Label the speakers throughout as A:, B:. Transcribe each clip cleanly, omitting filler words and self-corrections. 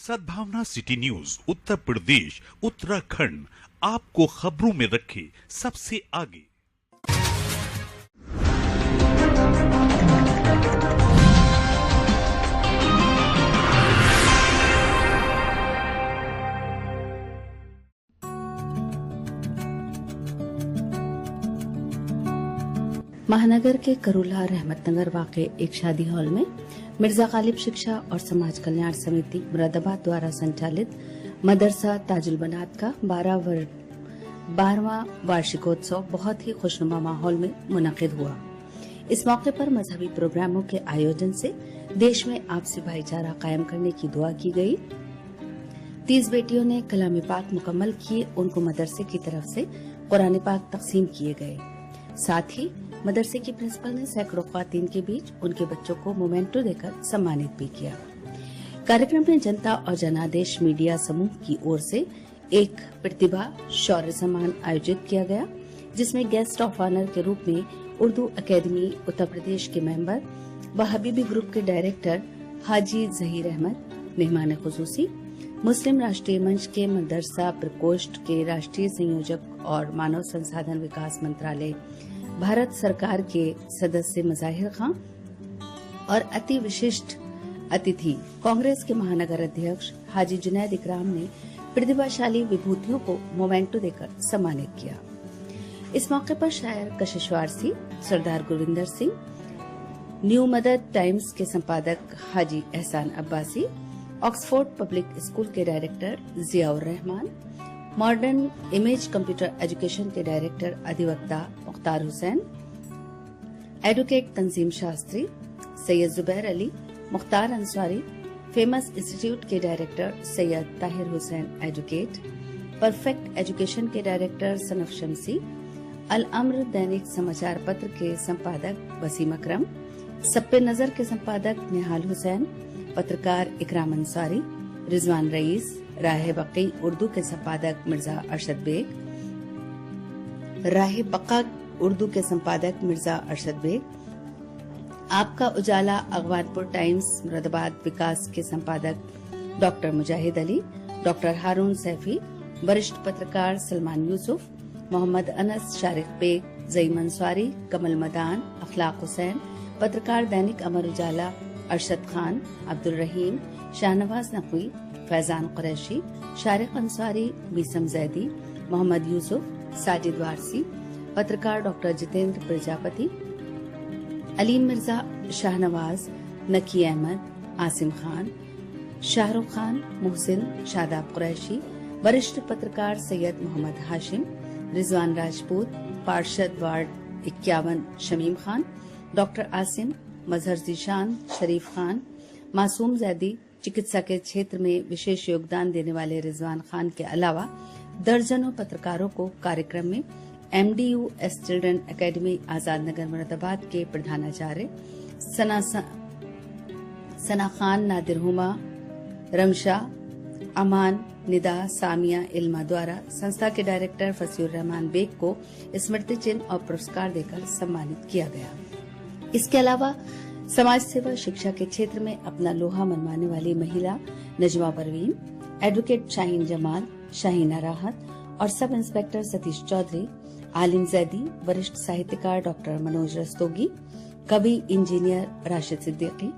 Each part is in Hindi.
A: सद्भावना सिटी न्यूज उत्तर प्रदेश उत्तराखंड आपको खबरों में रखे सबसे आगे।
B: महानगर के करूला रहमतनगर वाक़े एक शादी हॉल में मिर्जा गालिब शिक्षा और समाज कल्याण समिति मुरादाबाद द्वारा संचालित मदरसा ताजुल बनात का 12वां वार्षिकोत्सव बहुत ही खुशनुमा माहौल में मुनक़िद हुआ। इस मौके पर मजहबी प्रोग्रामों के आयोजन से देश में आपसी भाईचारा कायम करने की दुआ की गई। 30 बेटियों ने कलाम पाक मुकम्मल किए, उनको मदरसे की तरफ से कुरान पाक तकसीम किए गए। साथ ही मदरसे की प्रिंसिपल ने सैकड़ों ख्वातीन के बीच उनके बच्चों को मोमेंटो देकर सम्मानित भी किया। कार्यक्रम में जनता और जनादेश मीडिया समूह की ओर से एक प्रतिभा शौर्य सम्मान आयोजित किया गया, जिसमें गेस्ट ऑफ ऑनर के रूप में उर्दू अकेडमी उत्तर प्रदेश के मेंबर व हबीबी ग्रुप के डायरेक्टर हाजी जहीर अहमद, मेहमान खुसूसी मुस्लिम राष्ट्रीय मंच के मदरसा प्रकोष्ठ के राष्ट्रीय संयोजक और मानव संसाधन विकास मंत्रालय भारत सरकार के सदस्य मज़ाहिर खां और अति विशिष्ट अतिथि कांग्रेस के महानगर अध्यक्ष हाजी जुनैद इकराम ने प्रतिभाशाली विभूतियों को मोमेंटो देकर सम्मानित किया। इस मौके पर शायर कशिश वारसी, सरदार गुरविंदर सिंह, न्यू मदद टाइम्स के संपादक हाजी एहसान अब्बासी, ऑक्सफोर्ड पब्लिक स्कूल के director Ziaur Rahman, modern image computer education के डायरेक्टर अधिवक्ता मुख्तार हुसैन, एडवोकेट तंजीम शास्त्री, सैयद जुबैर अली, मुख्तार अंसारी, फेमस इंस्टीट्यूट के director Syed Tahir Hussain advocate, perfect education के डायरेक्टर सनफ शमसी, अल अम्र दैनिक समाचार पत्र के संपादक वसीम अकरम, सप्पे नजर के संपादक निहाल हुसैन, पत्रकार इकराम अंसारी, रिजवान रईस, राह बकी उर्दू के संपादक मिर्जा अरशद बेग, राह बका उर्दू के संपादक मिर्जा अरशद बेग, आपका उजाला अगवानपुर टाइम्स मुरादाबाद विकास के संपादक डॉक्टर मुजाहिद अली, डॉक्टर हारून सैफी, वरिष्ठ पत्रकार सलमान यूसुफ, मोहम्मद अनस शारिक बेग, ज़ईम अंसारी, कमल मदान, अखलाक हुसैन, पत्रकार दैनिक अमर उजाला अरशद खान, अब्दुल रहीम, शाहनवाज नकवी, फैजान कुरैशी, शारिक अंसारी, बीसम जैदी, मोहम्मद यूसुफ, साजिद वारसी, पत्रकार डॉक्टर जितेंद्र प्रजापति, अलीम मिर्जा, शाहनवाज, नकी अहमद, आसिम खान, शाहरुख खान, मोहसिन, शादाब कुरैशी, वरिष्ठ पत्रकार सैयद मोहम्मद हाशिम, रिजवान राजपूत, पार्षद वार्ड 51 शमीम खान, डॉक्टर आसिम, मजहर जीशान, शरीफ खान, मासूम जैदी, चिकित्सा के क्षेत्र में विशेष योगदान देने वाले रिजवान खान के अलावा दर्जनों पत्रकारों को कार्यक्रम में MDU S children academy Azad Nagar Moradabad के प्रधानाचार्य सना खान, नादिर हुमा, रमशा, अमान, निदा, सामिया, इल्मा द्वारा संस्था के डायरेक्टर फसीउर रहमान बेग को स्मृति चिन्ह और पुरस्कार देकर सम्मानित किया गया। इसके अलावा समाज सेवा शिक्षा के क्षेत्र में अपना लोहा मनवाने वाली महिला नजमा परवीन, एडवोकेट शाहीन जमाल, शाहीना राहत और सब इंस्पेक्टर सतीश चौधरी, आलिम जैदी, वरिष्ठ साहित्यकार डॉक्टर मनोज रस्तोगी, कवि इंजीनियर राशिद सिद्दीकी,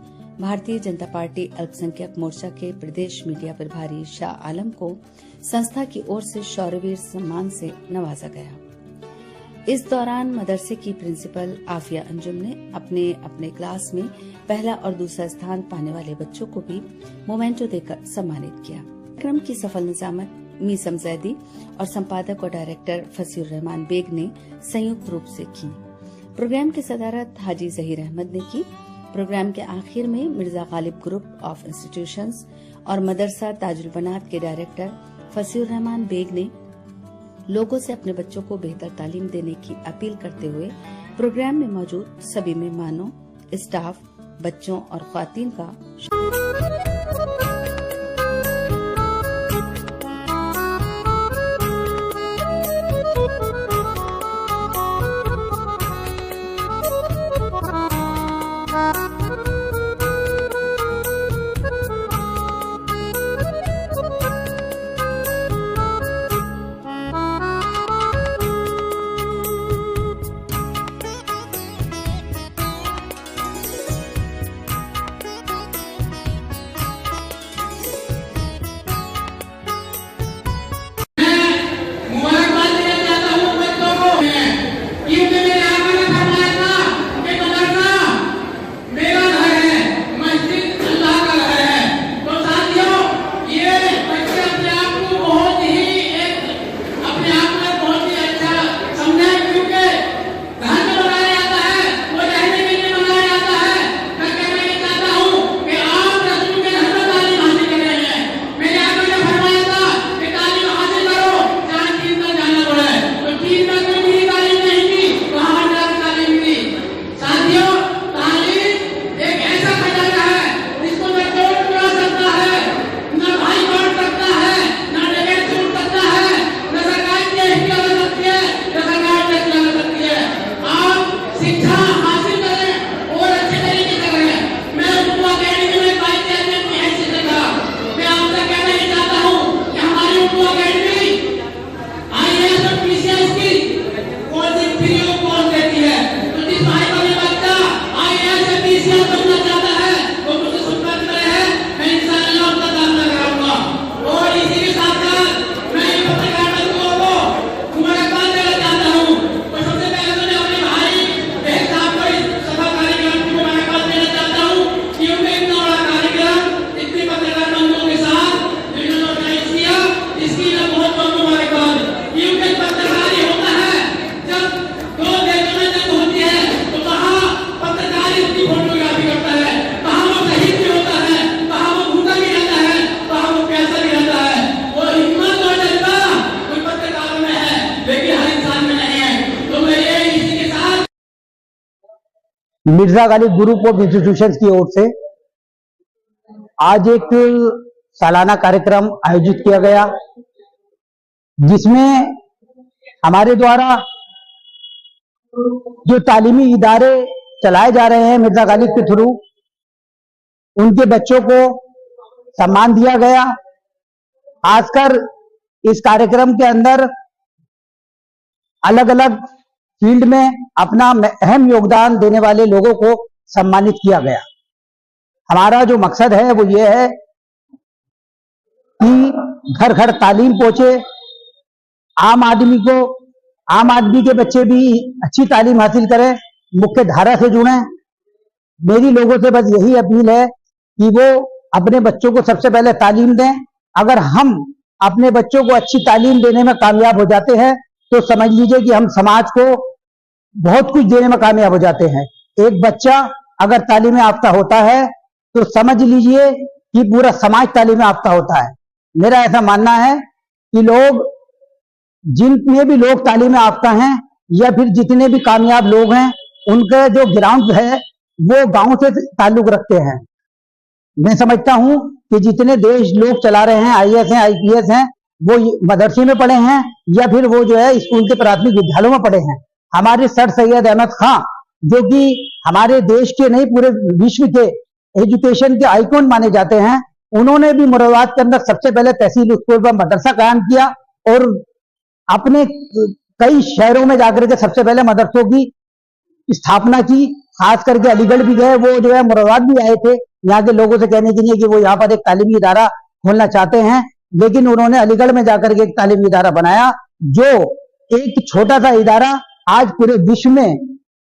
B: भारतीय जनता पार्टी अल्पसंख्यक मोर्चा के प्रदेश मीडिया प्रभारी शाह आलम को संस्था की ओर से शौर्यवीर सम्मान से नवाजा गया। इस दौरान मदरसे की प्रिंसिपल आफिया अंजुम ने अपने अपने क्लास में पहला और दूसरा स्थान पाने वाले बच्चों को भी मोमेंटो देकर सम्मानित किया। कार्यक्रम की सफल निजामत मीसम जैदी और संपादक और डायरेक्टर फसीउर रहमान बेग ने संयुक्त रूप से की। प्रोग्राम की सदारत हाजी जहीर अहमद ने की। प्रोग्राम के आखिर में Mirza Ghalib group of institutions और मदरसा ताजुल बनात के डायरेक्टर फसीउर रहमान बेग ने लोगों से अपने बच्चों को बेहतर तालीम देने की अपील करते हुए प्रोग्राम में मौजूद सभी मेहमानों, स्टाफ, बच्चों और ख्वातीन का
C: क्योंकि मेरे आका ने फरमाया था कि मदरसा मेरा घर है, मस्जिद अल्लाह का घर है। तो साथियों, ये बच्चे अपने आप को बहुत ही अपने आप में बहुत ही अच्छा समझे, क्योंकि घर में बनाया जाता है, वो रहने के लिए बनाया जाता है। मैं कहना ये चाहता हूँ कि आप रसूल के घर में तालीम हासिल कर रहे हैं। मेरे आका ने फरमाया था कि तालीम हासिल करो चाहे चीन में जाना पड़े। तो चीन में कोई भी तालीम नहीं की, वहाँ हमारी तालीम की। साथियों, तालीम एक ऐसा खजाना है जिसको न कोर्ट चुरा सकता है, न भाई बांट सकता है, न डकैत छूट सकता है, न सरकार की एहतियात हो सकती है, न सरकार की एहतियात हो सकती है। आप शिक्षा हासिल करें और अच्छे तरीके से करें। मैं उर्दू अकेडमी में भाई चेयरमैन की हैसियत से था, मैं आपसे कहना ये चाहता हूँ कि हमारी उर्दू अकेडमी IAS और PCS की कोचिंग फ्री ऑफ कॉस्ट देती है। तो जिस भाई का भी बच्चा IAS या PCS बनना चाहता है वो मुझसे संपर्क करे, मैं इंशाअल्लाह उसका दाखिला कराऊंगा। और इसी के साथ साथ मैं ये पत्रकार बंधुओं को मुबारकबाद देना चाहता हूँ। तो सबसे पहले तो मैं अपने भाई बहन साहब को इस सभा कार्यक्रम की मुबारकबाद देना चाहता हूँ, क्योंकि इतना बड़ा कार्यक्रम इतने पत्रकार बंधुओं के साथ जिन्होंने ऑर्गेनाइज किया, इसकी मैं बहुत बहुत मुबारकबाद। क्योंकि पत्रकार ही होता है, जब दो देशों में जंग होती है तो कहाँ पत्रकार इसकी फोटोग्राफी करता है, कहाँ वो शहीद भी होता है, कहाँ वो भूखा भी रहता है, कहाँ वो प्यासा भी रहता है। वो हिम्मत और जज्बा कोई पत्रकारों में है, लेकिन हर इंसान में नहीं है। तो मैं ये इसी के साथ
D: Mirza Ghalib group of institutions की ओर से आज एक सालाना कार्यक्रम आयोजित किया गया, जिसमें हमारे द्वारा जो तालीमी इदारे चलाए जा रहे हैं मिर्जा गालिब के थ्रू, उनके बच्चों को सम्मान दिया गया। खासकर इस कार्यक्रम के अंदर अलग अलग फील्ड में अपना अहम योगदान देने वाले लोगों को सम्मानित किया गया। हमारा जो मकसद है वो ये है कि घर घर तालीम पहुंचे, आम आदमी के बच्चे भी अच्छी तालीम हासिल करें, मुख्य धारा से जुड़ें। मेरी लोगों से बस यही अपील है कि वो अपने बच्चों को सबसे पहले तालीम दें। अगर हम अपने बच्चों को अच्छी तालीम देने में कामयाब हो जाते हैं तो समझ लीजिए कि हम समाज को बहुत कुछ देने में कामयाब हो जाते हैं। एक बच्चा अगर तालीम याफ्ता होता है तो समझ लीजिए कि पूरा समाज तालीम याफ्ता होता है। मेरा ऐसा मानना है कि लोग, जितने भी लोग तालीम याफ्ता हैं या फिर जितने भी कामयाब लोग हैं, उनका जो ग्राउंड है वो गांव से ताल्लुक रखते हैं। मैं समझता हूं कि जितने देश लोग चला रहे हैं, IAS हैं, IPS हैं, वो मदरसे में पढ़े हैं या फिर वो जो है स्कूल के प्राथमिक विद्यालयों में पढ़े हैं। हमारे सर सैयद अहमद खां, जो कि हमारे देश के नहीं पूरे विश्व के एजुकेशन के आइकॉन माने जाते हैं, उन्होंने भी मुरादाबाद के अंदर सबसे पहले तहसील स्कूल पर मदरसा कायम किया और अपने कई शहरों में जाकर के सबसे पहले मदरसों की स्थापना की। खास करके अलीगढ़ भी गए, वो जो है मुरादाबाद भी आए थे यहाँ के लोगों से कहने के लिए कि वो यहाँ पर एक तालीमी इदारा खोलना चाहते हैं, लेकिन उन्होंने अलीगढ़ में जाकर के एक तालीमी इदारा बनाया, जो एक छोटा सा इदारा आज पूरे विश्व में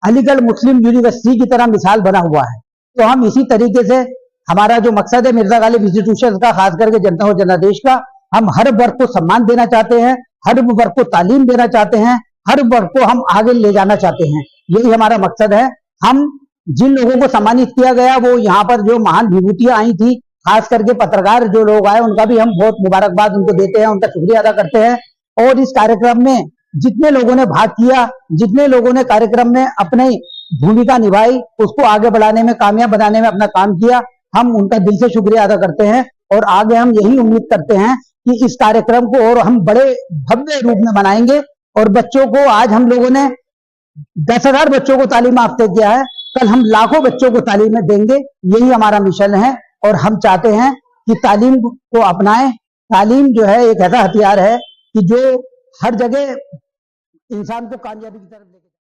D: अलीगढ़ मुस्लिम यूनिवर्सिटी की तरह मिसाल बना हुआ है। तो हम इसी तरीके से, हमारा जो मकसद है मिर्जा गालिब इंस्टीट्यूशन का, खास करके जनता और जनादेश का, हम हर वर्ग को सम्मान देना चाहते हैं, हर वर्ग को तालीम देना चाहते हैं, हर वर्ग को हम आगे ले जाना चाहते हैं। यही हमारा मकसद है। हम जिन लोगों को सम्मानित किया गया, वो यहाँ पर जो महान विभूतियां आई थी, खास करके पत्रकार जो लोग आए, उनका भी हम बहुत मुबारकबाद उनको देते हैं, उनका शुक्रिया अदा करते हैं। और इस कार्यक्रम में जितने लोगों ने भाग किया, जितने लोगों ने कार्यक्रम में अपनी भूमिका निभाई, उसको आगे बढ़ाने में, कामयाब बनाने में अपना काम किया, हम उनका दिल से शुक्रिया अदा करते हैं। और आगे हम यही उम्मीद करते हैं कि इस कार्यक्रम को और हम बड़े भव्य रूप में बनाएंगे। और बच्चों को, आज हम लोगों ने 10,000 बच्चों को तालीम याफ्ता किया है, कल हम लाखों बच्चों को तालीम देंगे। यही हमारा मिशन है और हम चाहते हैं कि तालीम को अपनाएं। तालीम जो है एक ऐसा हथियार है कि जो हर जगह इंसान को कामयाबी की तरफ लेके